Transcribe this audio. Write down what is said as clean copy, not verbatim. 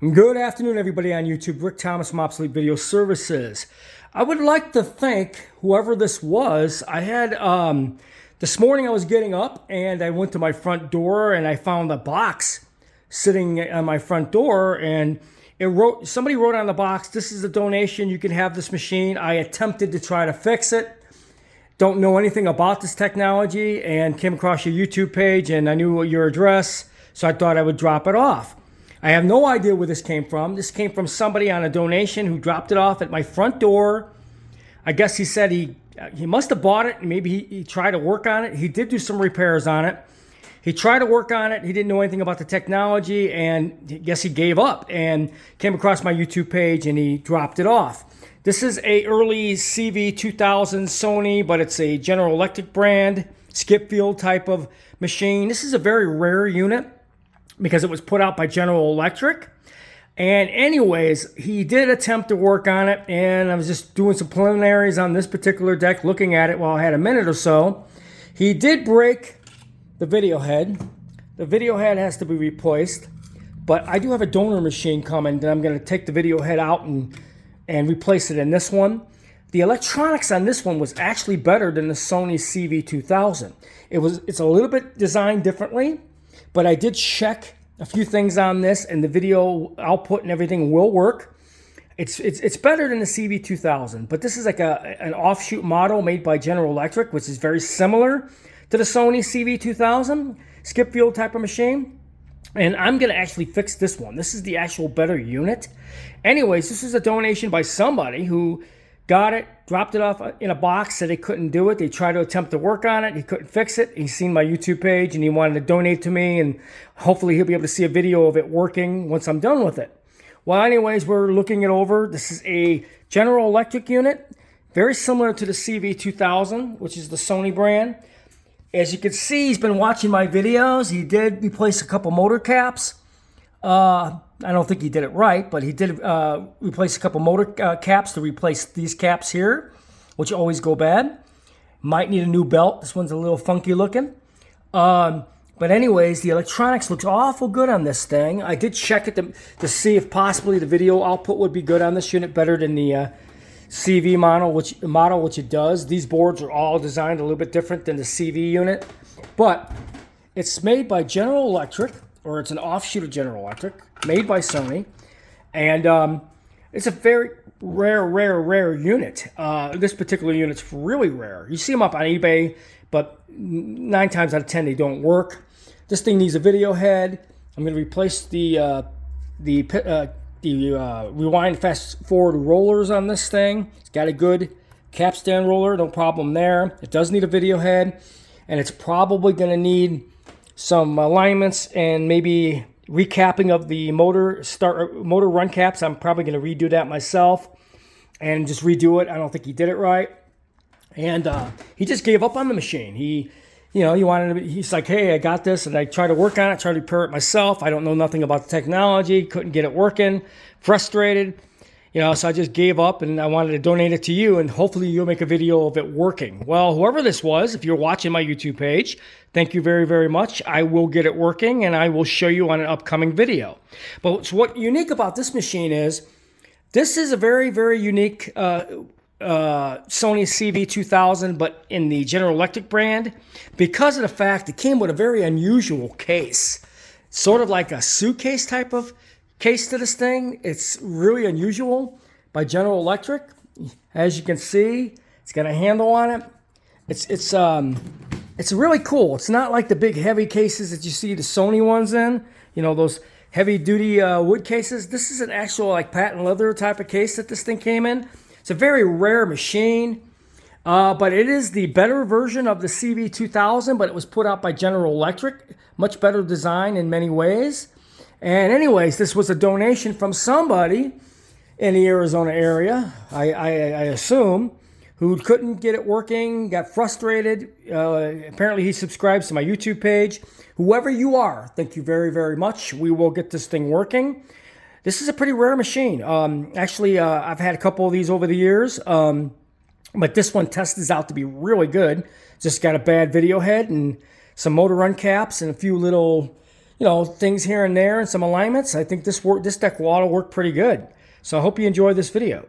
Good afternoon, everybody on YouTube. Rick Thomas from Obsolete Video Services. I would like to thank whoever this was. I had, this morning I was getting up and I went to my front door and I found a box sitting on my front door, and somebody wrote on the box, "This is a donation, you can have this machine." I attempted to try to fix it. Don't know anything about this technology and came across your YouTube page and I knew your address, so I thought I would drop it off. I have no idea where this came from. This came from somebody on a donation who dropped it off at my front door. I guess he said he must have bought it and maybe he tried to work on it. He did do some repairs on it. He tried to work on it. He didn't know anything about the technology, and I guess he gave up and came across my YouTube page and he dropped it off. This is a early CV2000 Sony, but it's a General Electric brand, skip field type of machine. This is a very rare unit because it was put out by General Electric. And anyways, he did attempt to work on it, and I was just doing some preliminaries on this particular deck, looking at it while I had a minute or so. He did break the video head. The video head has to be replaced, but I do have a donor machine coming that I'm going to take the video head out and replace it in this one. The electronics on this one was actually better than the Sony CV2000. It's a little bit designed differently, but I did check a few things on this, and the video output and everything will work. It's better than the CV2000, but this is like an offshoot model made by General Electric, which is very similar to the Sony CV2000 skip field type of machine. And I'm going to actually fix this one. This is the actual better unit. Anyways, this is a donation by somebody who got it, dropped it off in a box, said they couldn't do it. They tried to attempt to work on it. He couldn't fix it. He's seen my YouTube page and he wanted to donate to me, and hopefully he'll be able to see a video of it working once I'm done with it. Well, anyways, we're looking it over. This is a General Electric unit, very similar to the CV2000, which is the Sony brand. As you can see, he's been watching my videos. He did replace a couple motor caps. I don't think he did it right, but he did replace a couple motor caps to replace these caps here, which always go bad. Might need a new belt. This one's a little funky looking. But anyways, the electronics looks awful good on this thing. I did check it to see if possibly the video output would be good on this unit, better than the CV model, which it does. These boards are all designed a little bit different than the CV unit, but it's made by General Electric, or it's an offshoot of General Electric, made by Sony, and it's a very rare unit. This particular unit's really rare. You see them up on eBay, but 9 times out of 10 they don't work. This thing needs a video head. I'm going to replace the rewind fast forward rollers on this thing. It's got a good capstan roller, no problem there. It does need a video head, and it's probably going to need some alignments and maybe recapping of the motor run caps. I'm probably going to redo that myself and just redo it. I don't think he did it right, and he just gave up on the machine. He's like, "Hey, I got this," and I tried to work on it, tried to repair it myself. I don't know nothing about the technology, couldn't get it working, frustrated, so I just gave up, and I wanted to donate it to you, and hopefully you'll make a video of it working. Well, whoever this was, if you're watching my YouTube page, thank you very, very much. I will get it working, and I will show you on an upcoming video. But what's unique about this machine is, this is a very, very unique Sony CV2000, but in the General Electric brand, because of the fact it came with a very unusual case, sort of like a suitcase type of case to this thing. It's really unusual by General Electric. As you can see, it's got a handle on it. It's really cool. It's not like the big heavy cases that you see the Sony ones in, those heavy duty wood cases. This is an actual like patent leather type of case that this thing came in. It's a very rare machine, but it is the better version of the CV2000, but it was put out by General Electric. Much better design in many ways. And anyways, this was a donation from somebody in the Arizona area, I assume, who couldn't get it working, got frustrated. Apparently he subscribes to my YouTube page. Whoever you are, thank you very, very much. We will get this thing working. This is a pretty rare machine. Actually, I've had a couple of these over the years, but this one tests out to be really good. Just got a bad video head and some motor run caps and a few little things here and there and some alignments, I think this deck ought to work pretty good. So I hope you enjoy this video.